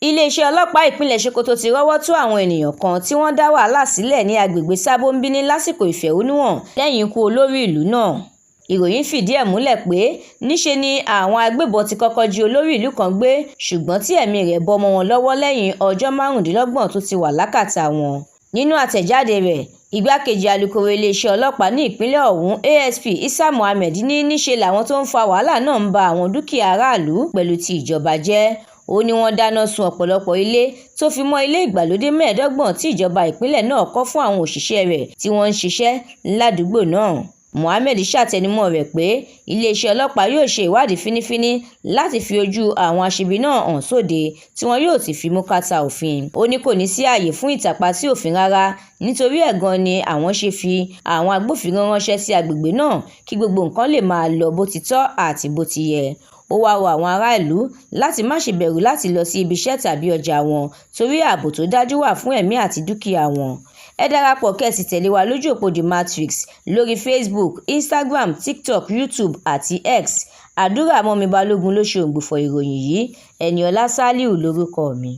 Iléeṣẹ́ ọlọ́pàá ìpínlẹ̀ Sokoto ti rọ́wọ́ tó àwọn ènìyàn kan tí wọ́n dá wàhálà sílẹ̀ ní agbègbè Sabo Mbini lásìkò ìfẹ̀hónúhàn lẹ́yìn ikú olórí ìlú náà. Ìròyìn fìdí ẹ̀ múlẹ̀ pé níṣe ni àwọn agbébọn ti kọ́kọ́ jí olórí ìlú kan gbé ṣùgbọ́n tí ẹ̀mí rẹ̀ bọ́ mọ́ wọn lọ́wọ́ lẹ́yìn ọjọ́ 25 tó ti wà lákàtà wọn. Nínú àtẹ̀jáde rẹ̀, igbákejì alukoro iléeṣẹ́ ọlọ́pàá ní ìpínlẹ̀ ọ̀hún ASP Issa Mohammed ní níṣe làwọn tó ń fa wàhálà náà ń ba àwọn dúkìá aráàlú pẹ̀lú ti ìjọba jẹ́. Ó ní wọ́n dáná sun ọ̀pọ̀lọpọ̀ ilé tó fi mọ́ ilé ìgbàlódé 25 tí ìjọba ìpínlẹ̀ náà kọ́ fún àwọn òṣìṣẹ́ rẹ̀ tí wọ́n ń ṣiṣẹ́ ládùúgbò náà. Mohammed ṣàtẹnumọ́ rẹ̀ pé iléeṣẹ́ ọlọ́pàá yóò ṣe ìwádìí fínífíní láti fi ojú àwọn aṣebi náà hàn sóde tí wọn yóò sì fi mú kàtà òfin. Ó ní kò ní sí ààyè fún ìtàpá sí òfin rárá nítorí ẹ̀ gan ni àwọn ṣe fi àwọn agbófinró ránṣẹ́ sí agbègbè náà kí gbogbo nǹkan lè máa lọ bó ti tọ́ àti bó ti yẹ. Ó wá rọ àwọn ará ìlú láti má ṣe bẹ̀rù láti lọ sí ibi iṣẹ́ tàbí ọjà wọn torí ààbò tó dájú wà fún ẹ̀mí àti dúkìá wọn. Ẹ darapọ̀ kẹ́ sì tẹ̀lé wa lójú òpó The Matrix lórí Facebook, Instagram, TikTok, YouTube àti X. Àdúrà Mọ́mi Balógun ló ṣe òǹgbùfọ̀ ìròyìn yìí. Ẹniọlá Sálíù lórúkọ mi.